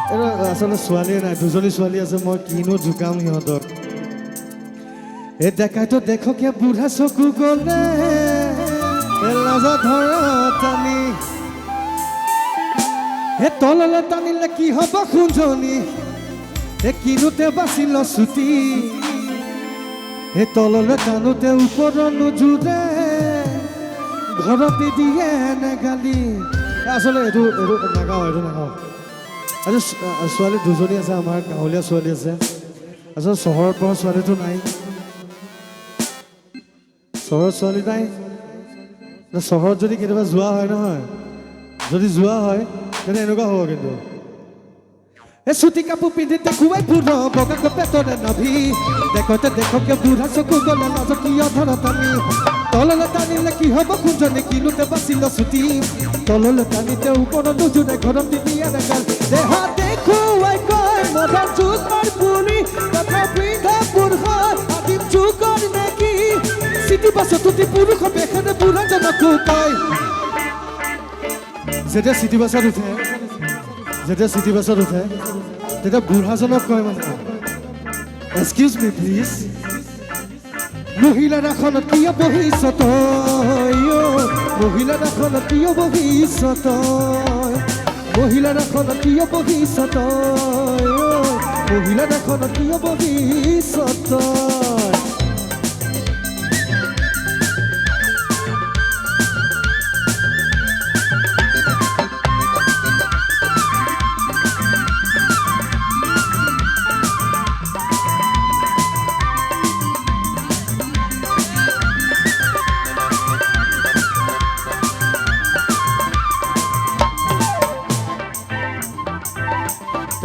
এটা আসলে ছোৱালীয়ে নাই দুজনী ছোৱালী আছে মই কিনো জোকাম সিহঁতক এই দেখাইতো দেখকে বুঢ়া চকু গলে লাজা ধৰা টানি হে তললে টানিলে কি হ'ব খুঞ্জনি হে কিনোতে বাচিল চুটি হে তললে টানোতে ওপৰ নোজোৰে ঘৰতে দিয়ে নেগালি আসলে এইটো নাগাওঁ আজি ছোৱালী দুজনী আছে আমাৰ গাঁৱলীয়া ছোৱালী আছে আচলতে চহৰত পৰা ছোৱালীটো নাই চহৰত ছোৱালী নাই চহৰত যদি কেতিয়াবা যোৱা হয় নহয় যদি যোৱা হয় তেনে এনেকুৱা হ'ব কিন্তু এই চুটি কাপোৰ পিন্ধি দেখুৱাই ফুৰ বগা পেটৰে নাভি দেখকে বুঢ়া চকু গলে নাজত কিয় ধৰত আমি তললে টানিলে কি হ'ব খুঞ্জনি কিনোতে বাচিল চুটি তললে টানিতে ওপৰত নোজোৰে ঘৰত দিয়ে নেগাল দেহা দেখুৱাই কয় মদৰ যুগৰ পুৰি তথা বৃদ্ধা পুৰুষ আদিম যুগৰ নেকি চিটি বাছত তুতি পুৰুষ বেখেনে বুঢ়াজনকো কয় যেতিয়া চিটি বাছত উঠে তেতিয়া বুঢ়াজনক কয় মানে এক্সকিউজ মি প্লিজ মহিলাৰ আসনত কিয় বহিছত মহিলাৰ আসনত কিয় বহিছত মহিলাৰ আসনত কিয় বহিছত মহিলাৰ আসনত কিয় বহিছত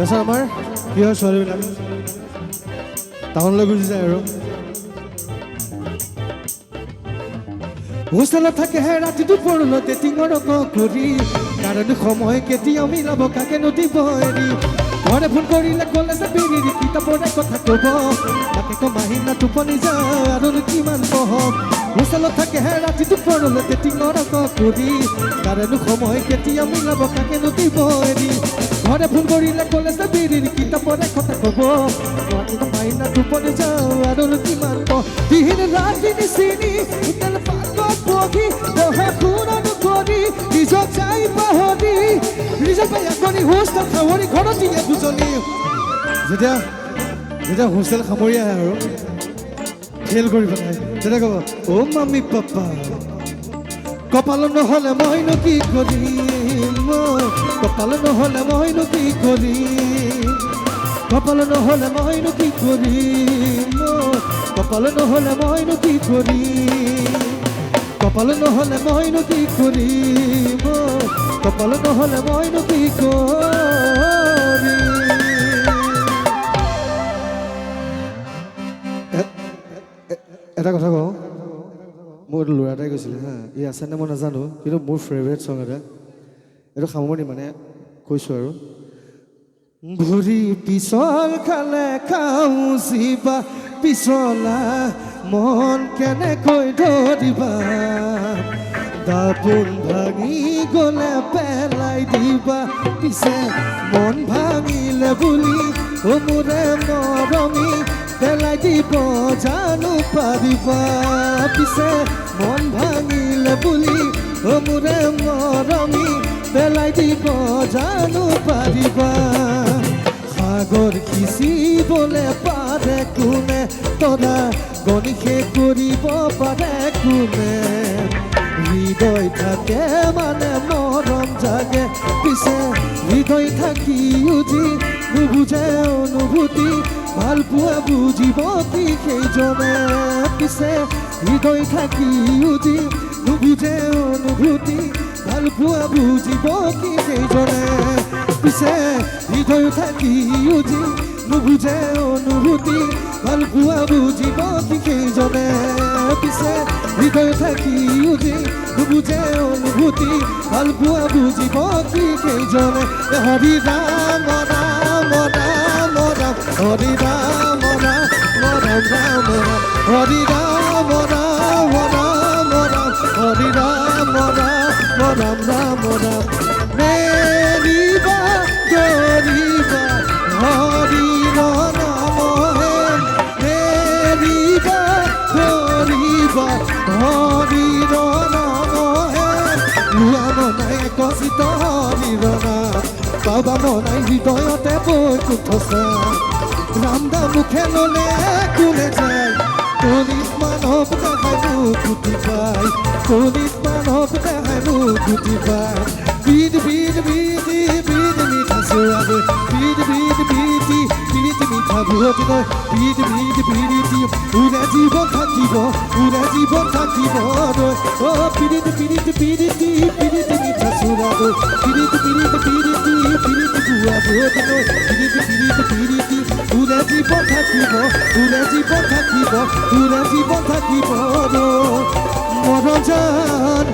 তাৰপিছত আমাৰ কি হয় ছোৱালীবিলাক টাউনলৈ গুচি যায় আৰু হোষ্টেলত থাকেহে ৰাতি দুপৰলৈ টিঙৰ কৰি কাৰণ সময় কেতিয়া মিলাব কাকে নদীব এৰি ঘৰে ফোন কৰিলে ক'লে যে বিৰি কিতাপৰে কথা ক'ব তাকে কমাহিনা টোপনি যায় আৰু কিমান পঢ়ক হোষ্টেলত থাকেহে ৰাতি দুপৰলৈ টিঙৰ কৰি কাৰণ সময় কেতিয়া মিলাব কাকে নদীব এৰি ঘৰে ফোন কৰিলে ক'লে যে বিৰি কিতাপৰে কথা ক'ব কমাহিনা টোপনি যায় আৰু কিমান পঢ়িন ৰাতি নিচিনি হোটেল পাৰ্কত বহি বহে শুনানো কৰি নিজক চাই পাহৰি নিজক বেয়া কৰি হোষ্টেল সামৰি ঘৰত দিয়ে দুজনী যেতিয়া হোষ্টেল সামৰি আহে আৰু খেল কৰি পেলাই তেতিয়া ক'ব অ' মামী পাপা কপাল নহ'লে মইনো কি কৰিম কপাল নহ'লে মইনো কি কৰিম কপাল নহ'লে মইনো কি কৰিম কপাল নহ'লে মইনো কি কৰিম কপাল নহ'লে মইনো কি কৰিম কপাল নহ'লে মইনো কি কৰিম এটা কথা কওঁ মোৰ ল'ৰা এটাই কৈছিলে হা ই আছেনে মই নাজানো কিন্তু মোৰ ফেভৰেট ছং এটা এইটো সামৰণি মানে কৈছোঁ আৰু ভৰি পিছল খালে খাওঁ চিবা পিছলা মন কেনেকৈ ধৰিবা দাপোন ভাঙি গ'লে পেলাই দিবা পিছে মন ভাঙিলে বুলি মোৰে মৰমী পেলাই দিব জানো পাৰিবা পিছে মন ভাঙিলে বুলি মোৰে মৰমী পেলাই দিব জানো পাৰিবা সাগৰ সিঁচিবলে পাৰে কোনে তৰা গণিষে কৰিব পাৰে কোনে হৃদয় থাকে মানে মৰম জাগে পিছে হৃদয় থাকিও যি নুবুজে অনুভূতি ভাল পোৱা বুজিব কি সেইজনে পিছে হৃদয় থাকিও যি নুবুজে অনুভূতি ভাল পোৱা বুজিব কি সেইজনে পিছে হৃদয় থাকিও যি নুবুজে অনুভূতি ভাল পোৱা বুজিব কি সেইজনে পিছে হৃদয় থাকিও যি নুবুজে অনুভূতি ভাল পোৱা বুজিব কি সেইজনে হৰি ৰাম ৰাম ৰাম ৰাম হৰি ৰাম ৰাম ৰাম ৰাম হৰি ৰাম ৰাম ৰাম ৰাম হৰি ৰাম ৰাম ৰাম ৰাম ৰাম মেৰিবা দৰিবা নিৰনা বাবা মনাই হৃদয়তে বৈ কুঠছা ৰামদা মুখে ললে কোনে যায় কণিত মানৱ দেখাই মোক গুটি পাই কণিত মানৱ দেখাই মোক গুটি পাই বিধ বিধ বিধি বিধ মিঠা চোৱাবে বিধ বিধ বিধি বিধ মিঠা বুঢ়তি নয় বিধ বিধ বিধি উৰে জীৱন থাকিব নয় অ বিধ বিধ বিধি বিধ মিঠা চোৱাবে বিধ বিধ বিধি বিধ বুঢ়া বুঢ়তি নয় বিধ বিধ বিধি উৰে জীৱন থাকিব মৰজান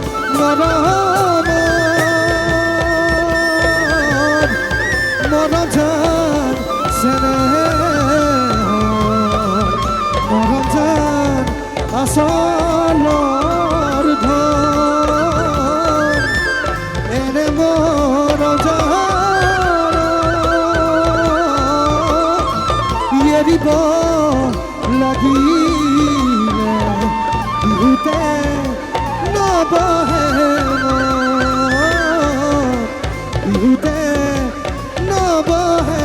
মৰজান চেনে মৰজান আচলৰ ধন এনে মৰজান এৰিব লাগিলে বিহুতে নবহে বিহুতে নবহে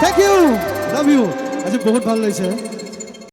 Thank you, love you. আজি বহুত ভাল লাগিছে